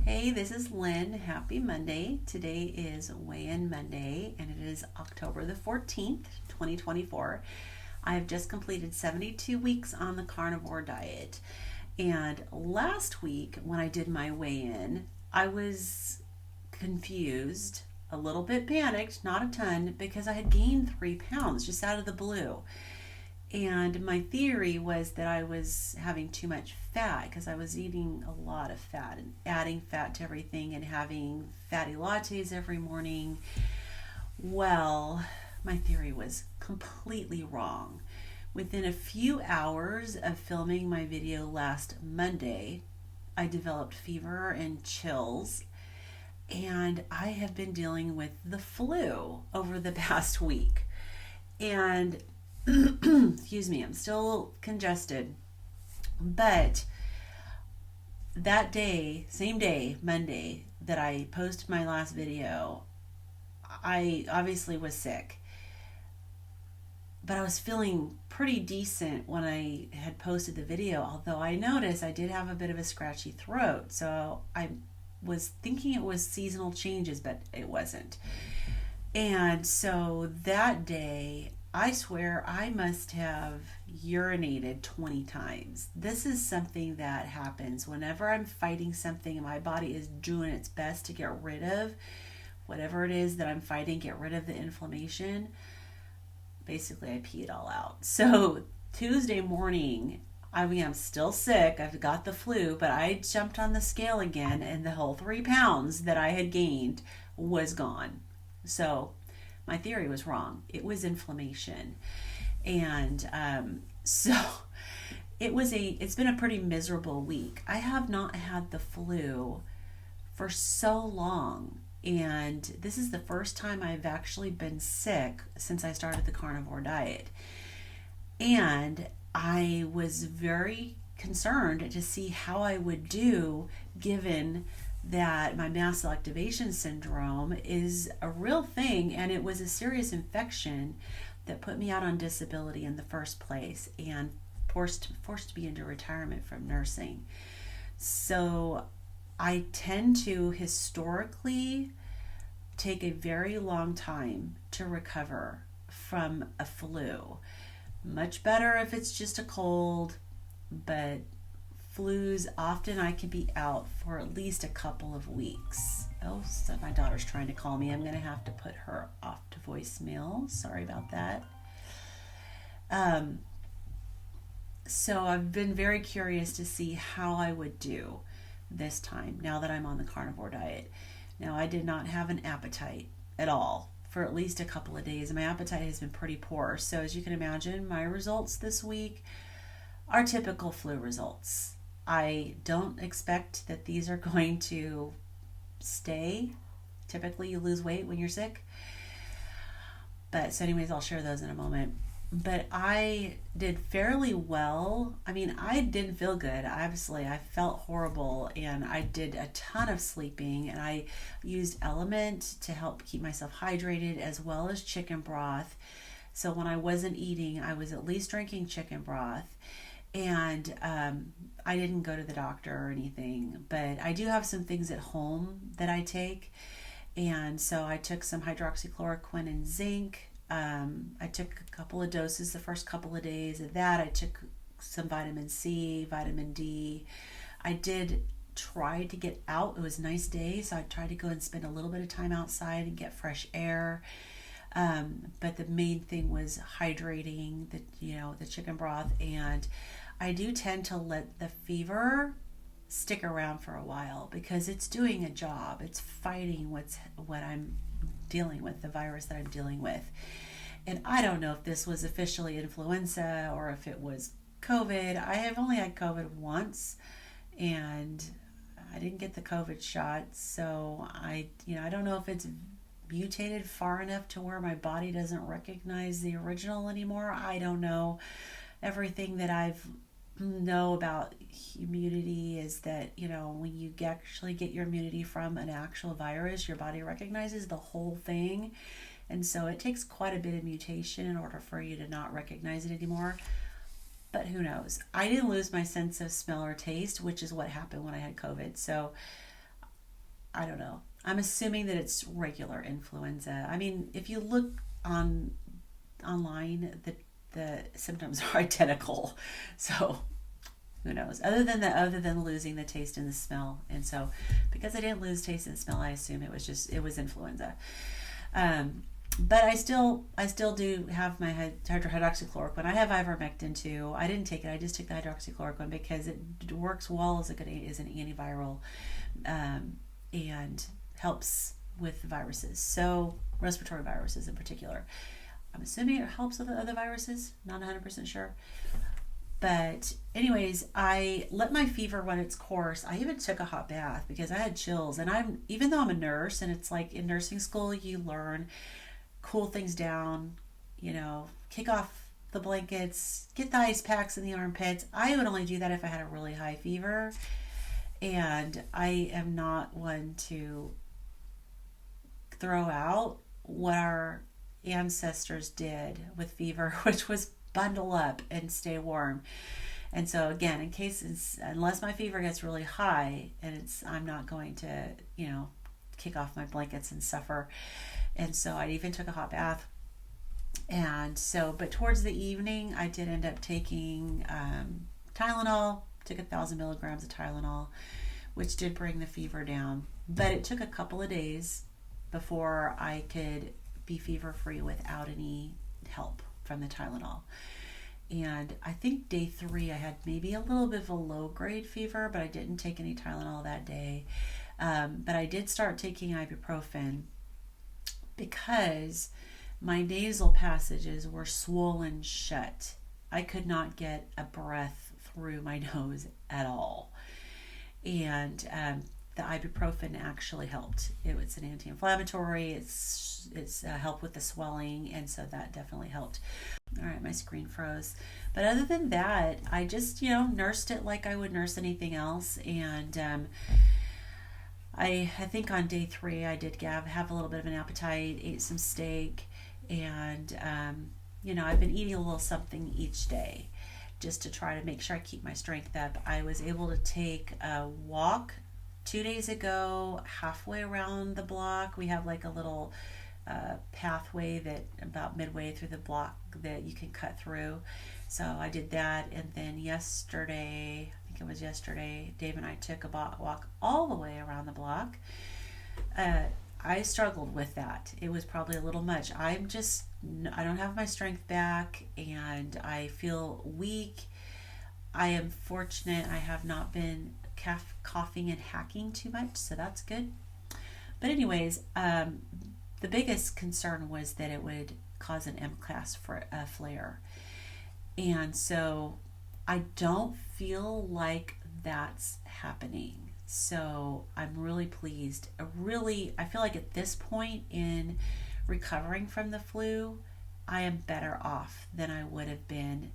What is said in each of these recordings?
Hey, this is Lynn. Happy Monday. Today is Weigh-In Monday, and it is October the 14th, 2024. I have just completed 72 weeks on the carnivore diet. And last week, when I did my weigh-in, I was confused, a little bit panicked, not a ton, because I had gained 3 pounds just out of the blue. And my theory was that I was having too much fat because I was eating a lot of fat and adding fat to everything and having fatty lattes every morning. Well, my theory was completely wrong. Within a few hours of filming my video last Monday, I developed fever and chills, and I have been dealing with the flu over the past week. And excuse me, I'm still congested. But that day, same day, Monday, that I posted my last video, I obviously was sick. But I was feeling pretty decent when I had posted the video, although I noticed I did have a bit of a scratchy throat. So I was thinking it was seasonal changes, but it wasn't. And so that day, I swear I must have urinated 20 times. This is something that happens whenever I'm fighting something and my body is doing its best to get rid of whatever it is that I'm fighting, get rid of the inflammation. Basically, I pee it all out. So Tuesday morning, I'm still sick. I've got the flu, but I jumped on the scale again, and the whole 3 pounds that I had gained was gone. So my theory was wrong. It was inflammation. And so it's been a pretty miserable week. I have not had the flu for so long. And this is the first time I've actually been sick since I started the carnivore diet. And I was very concerned to see how I would do given that my mast cell activation syndrome is a real thing, and it was a serious infection that put me out on disability in the first place and forced me into retirement from nursing. So I tend to historically take a very long time to recover from a flu. Much better if it's just a cold, but flus, often I can be out for at least a couple of weeks. Oh, so my daughter's trying to call me. I'm going to have to put her off to voicemail. Sorry about that. So I've been very curious to see how I would do this time now that I'm on the carnivore diet. Now, I did not have an appetite at all for at least a couple of days. My appetite has been pretty poor. So as you can imagine, my results this week are typical flu results. I don't expect that these are going to stay. Typically, you lose weight when you're sick. But so anyways, I'll share those in a moment. But I did fairly well. I mean, I didn't feel good. Obviously, I felt horrible, and I did a ton of sleeping, and I used Element to help keep myself hydrated, as well as chicken broth. So when I wasn't eating, I was at least drinking chicken broth. And I didn't go to the doctor or anything, but I do have some things at home that I take. And so I took some hydroxychloroquine and zinc. I took a couple of doses the first couple of days of that. I took some vitamin C, vitamin D. I did try to get out. It was a nice day, so I tried to go and spend a little bit of time outside and get fresh air. But the main thing was hydrating the chicken broth, and I do tend to let the fever stick around for a while because it's doing a job. It's fighting what I'm dealing with, the virus that I'm dealing with. And I don't know if this was officially influenza or if it was COVID. I have only had COVID once, and I didn't get the COVID shot, so I don't know if it's mutated far enough to where my body doesn't recognize the original anymore. I don't know. Everything that I've know about immunity is that, when you actually get your immunity from an actual virus, your body recognizes the whole thing. And so it takes quite a bit of mutation in order for you to not recognize it anymore. But who knows? I didn't lose my sense of smell or taste, which is what happened when I had COVID. So I don't know. I'm assuming that it's regular influenza. I mean, if you look online, the symptoms are identical. So who knows? Other than losing the taste and the smell. And so because I didn't lose taste and smell, I assume it was influenza. But I still do have my hydroxychloroquine. I have ivermectin too. I didn't take it. I just took the hydroxychloroquine because it works well as an antiviral, and helps with viruses. So respiratory viruses in particular. I'm assuming it helps with other viruses. Not 100% sure. But anyways, I let my fever run its course. I even took a hot bath because I had chills. And even though I'm a nurse, and it's like in nursing school, you learn cool things down, kick off the blankets, get the ice packs in the armpits. I would only do that if I had a really high fever. And I am not one to throw out what our ancestors did with fever, which was bundle up and stay warm. And so again, unless my fever gets really high, and I'm not going to, kick off my blankets and suffer. And so I even took a hot bath. And so, but towards the evening, I did end up taking Tylenol, took 1,000 milligrams of Tylenol, which did bring the fever down. But it took a couple of days before I could be fever free without any help from the Tylenol. And I think day 3 I had maybe a little bit of a low grade fever, but I didn't take any Tylenol that day. But I did start taking ibuprofen because my nasal passages were swollen shut. I could not get a breath through my nose at all. And the ibuprofen actually helped. It's an anti-inflammatory. It's helped with the swelling, and so that definitely helped. All right, my screen froze. But other than that, I just nursed it like I would nurse anything else. And I think on day 3 I did have a little bit of an appetite, ate some steak, and I've been eating a little something each day just to try to make sure I keep my strength up. I was able to take a walk 2 days ago, halfway around the block. We have like a little pathway that about midway through the block that you can cut through. So I did that, and then yesterday, Dave and I took a walk all the way around the block. I struggled with that. It was probably a little much. I don't have my strength back, and I feel weak. I am fortunate I have not been coughing and hacking too much, so that's good. But anyways, the biggest concern was that it would cause an MCAS for a flare. And so I don't feel like that's happening. So I'm really pleased. I feel like at this point in recovering from the flu, I am better off than I would have been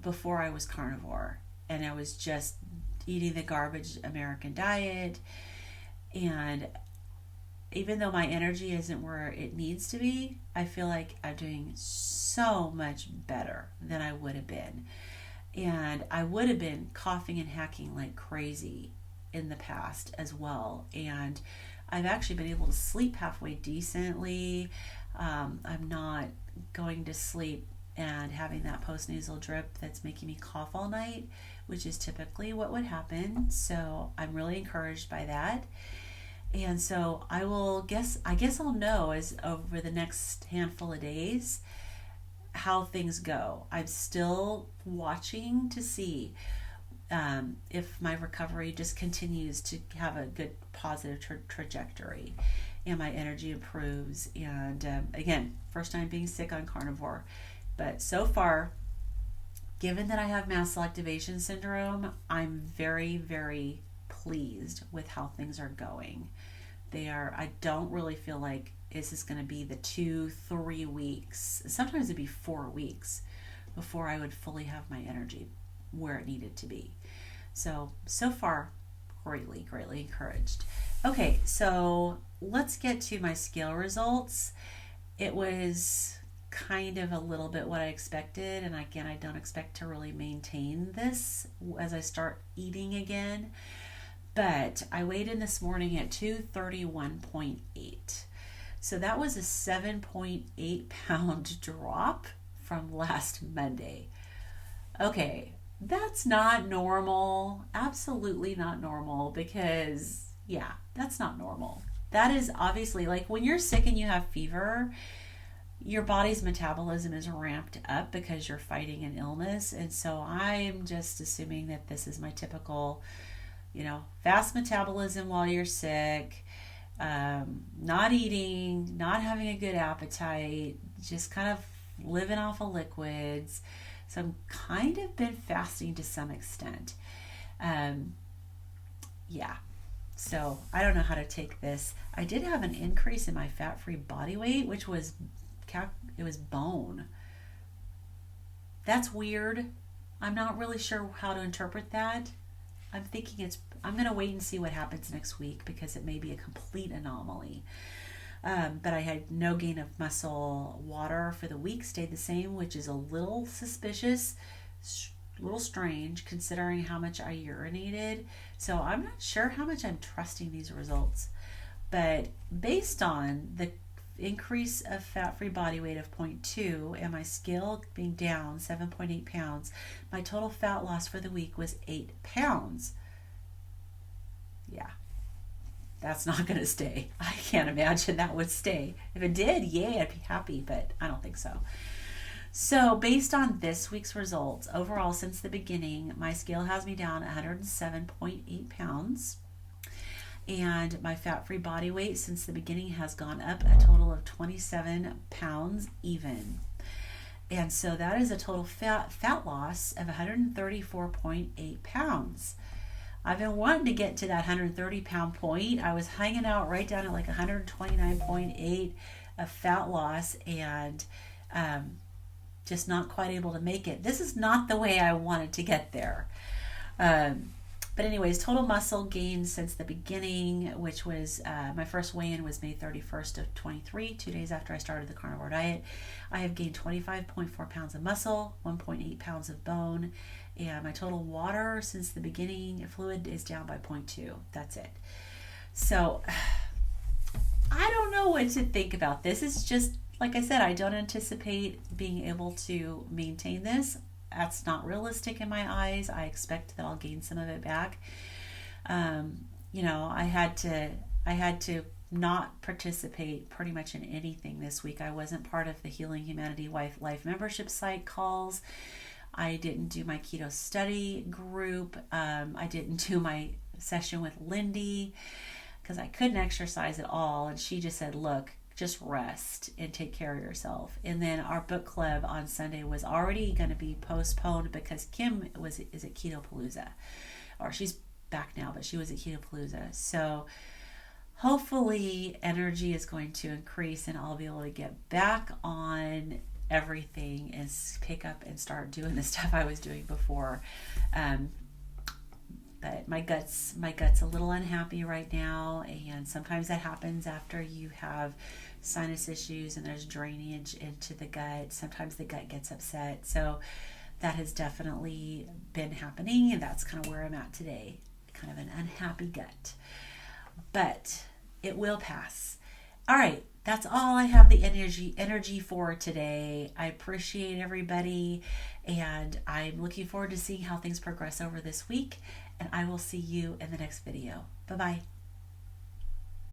before I was carnivore. And I was just eating the garbage American diet. And even though my energy isn't where it needs to be, I feel like I'm doing so much better than I would have been. And I would have been coughing and hacking like crazy in the past as well. And I've actually been able to sleep halfway decently. I'm not going to sleep and having that postnasal drip that's making me cough all night, which is typically what would happen. So I'm really encouraged by that. And so I guess I'll know as over the next handful of days how things go. I'm still watching to see if my recovery just continues to have a good positive trajectory and my energy improves. And again, first time being sick on carnivore. But so far, given that I have mast cell activation syndrome, I'm very, very pleased with how things are going. I don't really feel like this is going to be the 2-3 weeks. Sometimes it'd be 4 weeks before I would fully have my energy where it needed to be. So far, greatly, greatly encouraged. Okay, so let's get to my scale results. It was kind of a little bit what I expected, and again, I don't expect to really maintain this as I start eating again. But I weighed in this morning at 231.8. So that was a 7.8 pound drop from last Monday. Okay, that's not normal. Absolutely not normal, because, yeah, that's not normal. That is obviously, like, when you're sick and you have fever, your body's metabolism is ramped up because you're fighting an illness. And so I'm just assuming that this is my typical, fast metabolism while you're sick, not eating, not having a good appetite, just kind of living off of liquids. So I'm kind of been fasting to some extent. Yeah. So I don't know how to take this. I did have an increase in my fat-free body weight, which was bone. That's weird. I'm not really sure how to interpret that. I'm going to wait and see what happens next week, because it may be a complete anomaly. But I had no gain of muscle. Water for the week stayed the same, which is a little suspicious, a little strange considering how much I urinated. So I'm not sure how much I'm trusting these results. But based on the increase of fat-free body weight of 0.2 and my scale being down 7.8 pounds, my total fat loss for the week was 8 pounds. Yeah. That's not going to stay. I can't imagine that would stay. If it did, yay, I'd be happy, but I don't think so. So based on this week's results, overall since the beginning, my scale has me down 107.8 pounds. And my fat-free body weight since the beginning has gone up a total of 27 pounds even. And so that is a total fat loss of 134.8 pounds. I've been wanting to get to that 130 pound point. I was hanging out right down at like 129.8 of fat loss, and just not quite able to make it. This is not the way I wanted to get there. But anyways, total muscle gain since the beginning, which was my first weigh-in was May 31st of 23, 2 days after I started the carnivore diet. I have gained 25.4 pounds of muscle, 1.8 pounds of bone, and my total water since the beginning, fluid, is down by 0.2. That's it. So I don't know what to think about this. It's just, like I said, I don't anticipate being able to maintain this. That's not realistic in my eyes. I expect that I'll gain some of it back. I had to not participate pretty much in anything this week. I wasn't part of the Healing Humanity Life membership site calls. I didn't do my keto study group. I didn't do my session with Lindy because I couldn't exercise at all. And she just said, look, just rest and take care of yourself. And then our book club on Sunday was already going to be postponed because Kim is at Keto Palooza, or she's back now, but she was at Keto Palooza. So hopefully energy is going to increase and I'll be able to get back on everything and pick up and start doing the stuff I was doing before. But my gut's a little unhappy right now, and sometimes that happens after you have sinus issues and there's drainage into the gut. Sometimes the gut gets upset. So that has definitely been happening, and that's kind of where I'm at today. Kind of an unhappy gut. But it will pass. All right, that's all I have the energy for today. I appreciate everybody, and I'm looking forward to seeing how things progress over this week, and I will see you in the next video. Bye-bye.